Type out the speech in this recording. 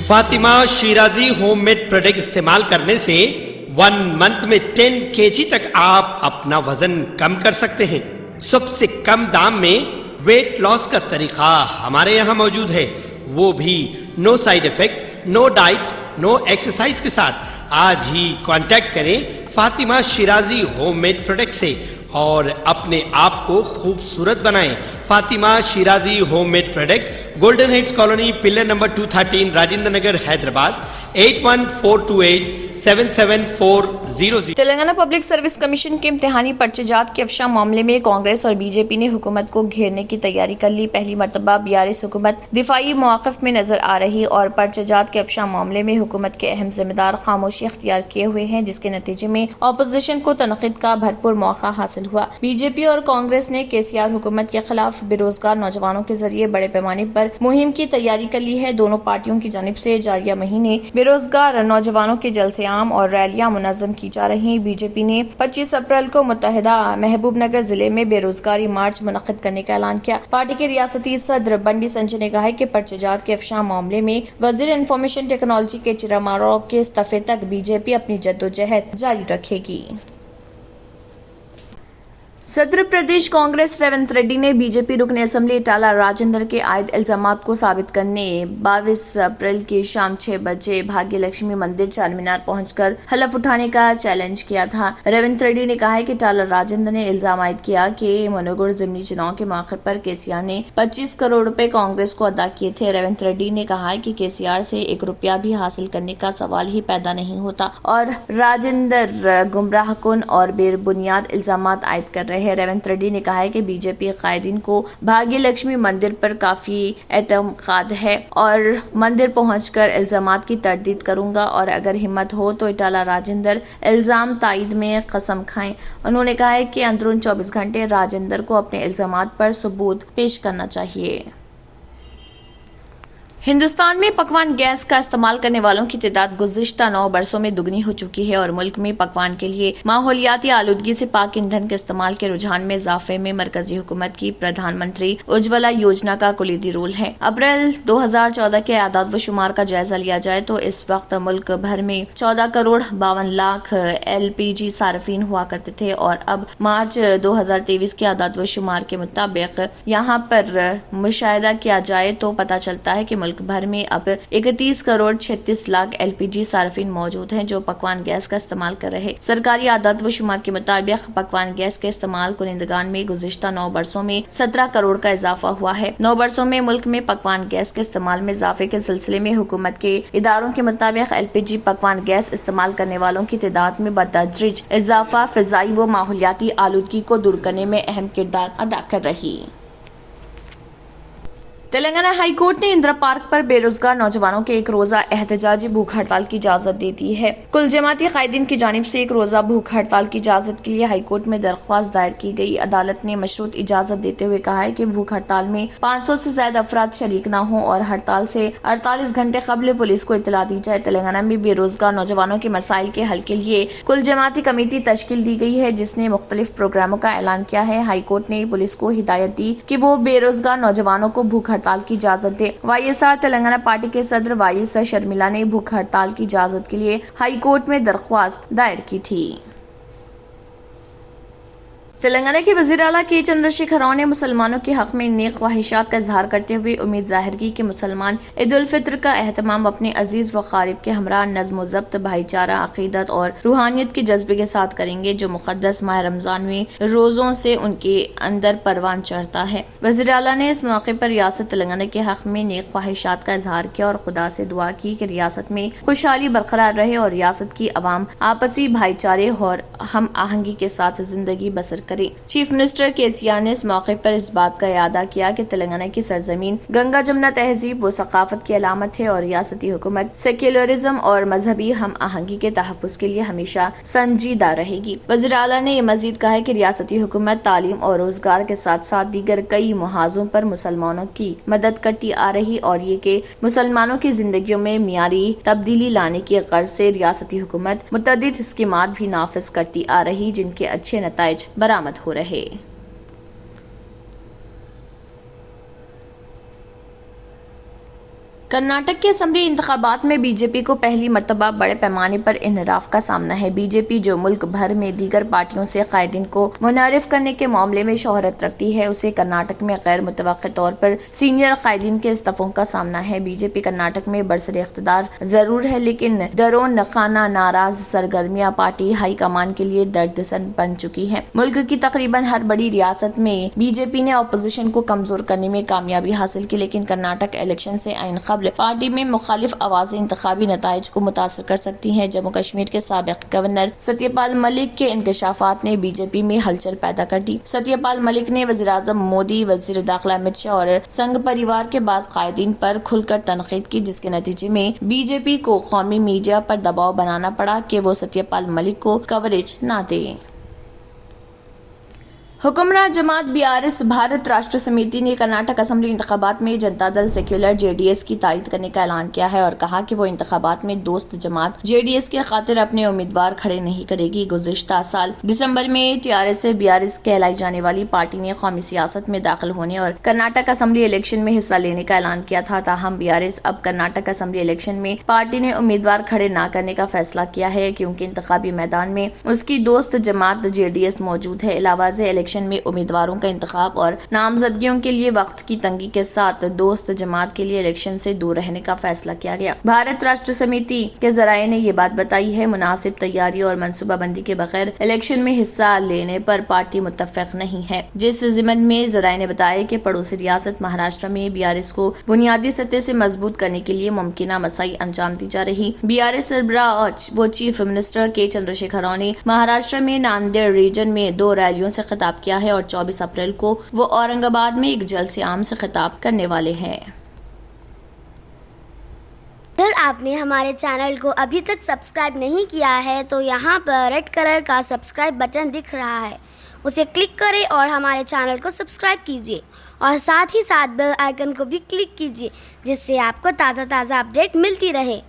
Fatima Shirazi home made product استعمال کرنے سے 1 منتھ میں 10 kg تک آپ اپنا وزن کم کر سکتے ہیں۔ سب سے کم دام میں ویٹ لاس کا طریقہ ہمارے یہاں موجود ہے، وہ بھی no side effect, no diet, no exercise کے ساتھ۔ آج ہی کانٹیکٹ کریں Fatima Shirazi home made product سے اور اپنے آپ کو خوبصورت بنائیں۔ Fatima Shirazi home made product, golden heights colony, pillar number 213، Rajendra Nagar, Hyderabad, 8142877400۔ Telangana public service commission کے امتحانی پرچہ جات کے افشا معاملے میں کانگریس اور بی جے پی نے حکومت کو گھیرنے کی تیاری کر لی۔ پہلی مرتبہ BRS حکومت دفاعی مواقف میں نظر آ رہی اور پرچہ جات کے افشا معاملے میں حکومت کے اہم ذمہ دار خاموشی اختیار کیے ہوئے ہیں، جس کے نتیجے میں اپوزیشن کو تنقید کا بھرپور موقع حاصل ہوا۔ بی جے پی اور کانگریس نے KCR حکومت کے خلاف بے روزگار نوجوانوں کے ذریعے بڑے پیمانے پر مہم کی تیاری کر لی ہے۔ دونوں پارٹیوں کی جانب سے جاریہ مہینے بے روزگار نوجوانوں کے جلسے عام اور ریلیاں منظم کی جا رہی ہیں۔ بی جے پی نے 25 اپریل کو متحدہ محبوب نگر ضلع میں بے روزگاری مارچ منعقد کرنے کا اعلان کیا۔ پارٹی کے ریاستی صدر بنڈی سنجے نے کہا ہے کہ پرچہ جات کے افشا معاملے میں وزیر انفارمیشن ٹیکنالوجی کے چیرما راؤ کے استعفے تک بی جے پی اپنی جدوجہد جاری رکھے گی۔ صدر پردیش کانگریس ریونت ریڈی نے بی جے پی رکن اسمبلی اٹالہ راجندر کے عائد الزامات کو ثابت کرنے 22 اپریل کی شام 6 بجے بھاگیہ لکشمی مندر چار مینار پہنچ کر حلف اٹھانے کا چیلنج کیا تھا۔ ریونت ریڈی نے کہا ہے کہ اٹالہ راجندر نے الزام عائد کیا کہ منوگڑ ضمنی چناؤ کے موقع پر KCR نے 25 کروڑ روپے کانگریس کو ادا کیے تھے۔ ریونت ریڈی نے کہا ہے کہ KCR سے 1 روپیہ بھی حاصل کرنے کا سوال ہی پیدا نہیں ہوتا اور راجندر گمراہ کن اور بے بنیاد الزامات عائد کر رہے ہیں۔ ریونت ریڈی نے کہا ہے کہ بی جے پی قائدین کو بھاگیہ لکشمی مندر پر کافی اعتماد ہے اور مندر پہنچ کر الزامات کی تردید کروں گا اور اگر ہمت ہو تو اٹالہ راجندر الزام تائید میں قسم کھائیں۔ انہوں نے کہا ہے کہ اندرون 24 گھنٹے راجندر کو اپنے الزامات پر ثبوت پیش کرنا چاہیے۔ ہندوستان میں پکوان گیس کا استعمال کرنے والوں کی تعداد گزشتہ 9 برسوں میں دگنی ہو چکی ہے اور ملک میں پکوان کے لیے ماحولیاتی آلودگی سے پاک ایندھن کے استعمال کے رجحان میں اضافے میں مرکزی حکومت کی پردھان منتری اجولا یوجنا کا کلیدی رول ہے۔ اپریل 2014 کے اعداد و شمار کا جائزہ لیا جائے تو اس وقت ملک بھر میں 14 کروڑ 52 لاکھ LPG صارفین ہوا کرتے تھے اور اب مارچ 2023 کے اعداد و شمار کے مطابق یہاں پر مشاہدہ کیا جائے تو پتہ چلتا ہے کہ ملک بھر میں اب 31 کروڑ 36 لاکھ LPG صارفین موجود ہیں جو پکوان گیس کا استعمال کر رہے۔ سرکاری اعداد و شمار کے مطابق پکوان گیس کے استعمال کنندگان میں گزشتہ 9 برسوں میں 17 کروڑ کا اضافہ ہوا ہے۔ 9 برسوں میں ملک میں پکوان گیس کے استعمال میں اضافے کے سلسلے میں حکومت کے اداروں کے مطابق LPG پکوان گیس استعمال کرنے والوں کی تعداد میں بتدریج اضافہ فضائی و ماحولیاتی آلودگی کو دور کرنے میں اہم کردار ادا کر رہی۔ تلنگانہ ہائی کورٹ نے اندرا پارک پر بے روزگار نوجوانوں کے 1 روزہ احتجاجی بھوک ہڑتال کی اجازت دے دی ہے۔ کل جماعتی قائدین کی جانب سے 1 روزہ بھوک ہڑتال کی اجازت کے لیے ہائی کورٹ میں درخواست دائر کی گئی۔ عدالت نے مشروط اجازت دیتے ہوئے کہا ہے کہ بھوک ہڑتال میں 500 سے زائد افراد شریک نہ ہوں اور ہڑتال سے 48 گھنٹے قبل پولیس کو اطلاع دی جائے۔ تلنگانہ میں بے روزگار نوجوانوں کے مسائل کے حل کے لیے کل جماعتی کمیٹی تشکیل دی گئی ہے جس نے مختلف پروگراموں کا اعلان کیا ہے۔ ہائی کورٹ نے پولیس کو ہدایت دی کہ وہ بے روزگار نوجوانوں کو بھوک ہڑتال کی اجازت دے۔ YSR تلنگانہ پارٹی کے صدر YS شرمیلا نے بھوک ہڑتال کی اجازت کے لیے ہائی کورٹ میں درخواست دائر کی تھی۔ تلنگانہ کے وزیر اعلیٰ کے چندر شیکھر راؤ نے مسلمانوں کے حق میں نیک خواہشات کا اظہار کرتے ہوئے امید ظاہر کی کہ مسلمان عید الفطر کا اہتمام اپنے عزیز و قارب کے ہمراہ نظم و ضبط، بھائی چارہ، عقیدت اور روحانیت کے جذبے کے ساتھ کریں گے جو مقدس ماہ رمضان میں روزوں سے ان کے اندر پروان چڑھتا ہے۔ وزیر اعلیٰ نے اس موقع پر ریاست تلنگانہ کے حق میں نیک خواہشات کا اظہار کیا اور خدا سے دعا کی کہ ریاست میں خوشحالی برقرار رہے اور ریاست کی عوام آپسی بھائی چارے اور ہم آہنگی کے ساتھ زندگی بسر کرے۔ چیف منسٹر KCR نے اس موقع پر اس بات کا اعادہ کیا کہ تلنگانہ کی سرزمین گنگا جمنا تہذیب و ثقافت کی علامت ہے اور ریاستی حکومت سیکولرزم اور مذہبی ہم آہنگی کے تحفظ کے لیے ہمیشہ سنجیدہ رہے گی۔ وزیر اعلیٰ نے یہ مزید کہا کہ ریاستی حکومت تعلیم اور روزگار کے ساتھ ساتھ دیگر کئی محاذوں پر مسلمانوں کی مدد کرتی آ رہی اور یہ کہ مسلمانوں کی زندگیوں میں معیاری تبدیلی لانے کی غرض سے ریاستی حکومت متعدد اسکیمات بھی نافذ کرتی آ رہی جن کے اچھے نتائج برآمد ہو رہے۔ کرناٹک کے اسمبلی انتخابات میں بی جے پی کو پہلی مرتبہ بڑے پیمانے پر انحراف کا سامنا ہے۔ بی جے پی جو ملک بھر میں دیگر پارٹیوں سے قائدین کو منحرف کرنے کے معاملے میں شہرت رکھتی ہے، اسے کرناٹک میں غیر متوقع طور پر سینئر قائدین کے استعفوں کا سامنا ہے۔ بی جے پی کرناٹک میں برسر اقتدار ضرور ہے، لیکن درون خانہ ناراض سرگرمیاں پارٹی ہائی کمان کے لیے دردسر بن چکی ہیں۔ ملک کی تقریباً ہر بڑی ریاست میں بی جے پی نے اپوزیشن کو کمزور کرنے میں کامیابی حاصل کی، لیکن کرناٹک الیکشن سے عین قبل پارٹی میں مخالف آوازیں انتخابی نتائج کو متاثر کر سکتی ہیں۔ جموں کشمیر کے سابق گورنر ستیہ پال ملک کے انکشافات نے بی جے پی میں ہلچل پیدا کر دی۔ ستیہ پال ملک نے وزیراعظم مودی، وزیر داخلہ امت شاہ اور سنگھ پریوار کے بعض قائدین پر کھل کر تنقید کی، جس کے نتیجے میں بی جے پی کو قومی میڈیا پر دباؤ بنانا پڑا کہ وہ ستیہ پال ملک کو کوریج نہ دے۔ حکمراں جماعت بی آر ایس بھارت راشٹر سمیتی نے کرناٹک اسمبلی انتخابات میں جنتا دل سیکولر جے ڈی ایس کی تائید کرنے کا اعلان کیا ہے اور کہا کہ وہ انتخابات میں دوست جماعت جے ڈی ایس کی خاطر اپنے امیدوار کھڑے نہیں کرے گی۔ گزشتہ سال دسمبر میں ٹی آر ایس سے بی آر ایس کہلائی جانے والی پارٹی نے قومی سیاست میں داخل ہونے اور کرناٹک اسمبلی الیکشن میں حصہ لینے کا اعلان کیا تھا، تاہم بی آر ایس اب کرناٹک اسمبلی الیکشن میں پارٹی نے امیدوار کھڑے نہ کرنے کا فیصلہ کیا ہے، کیونکہ انتخابی میدان میں اس کی دوست جماعت جے ڈی ایس موجود ہے۔ علاوہ ازیں الیکشن میں امیدواروں کا انتخاب اور نامزدگیوں کے لیے وقت کی تنگی کے ساتھ دوست جماعت کے لیے الیکشن سے دور رہنے کا فیصلہ کیا گیا۔ بھارت راشٹر سمیتی کے ذرائع نے یہ بات بتائی ہے۔ مناسب تیاری اور منصوبہ بندی کے بغیر الیکشن میں حصہ لینے پر پارٹی متفق نہیں ہے، جس ضمن میں ذرائع نے بتایا کہ پڑوسی ریاست مہاراشٹر میں بی آر ایس کو بنیادی سطح سے مضبوط کرنے کے لیے ممکنہ مساعی انجام دی جا رہی۔ بی آر ایس سربراہ و چیف منسٹر کے چندر شیکھر راؤ نے مہاراشٹر میں ناندیڑ ریجن میں 2 ریلیوں سے خطاب کیا ہے اور 24 اپریل کو وہ اورنگ آباد میں ایک جلسہ عام سے خطاب کرنے والے ہیں۔ اگر آپ نے ہمارے چینل کو ابھی تک سبسکرائب نہیں کیا ہے تو یہاں پر ریڈ کلر کا سبسکرائب بٹن دکھ رہا ہے، اسے کلک کریں اور ہمارے چینل کو سبسکرائب کیجیے اور ساتھ ہی ساتھ بیل آئیکن کو بھی کلک کیجیے، جس سے آپ کو تازہ اپڈیٹ ملتی رہے۔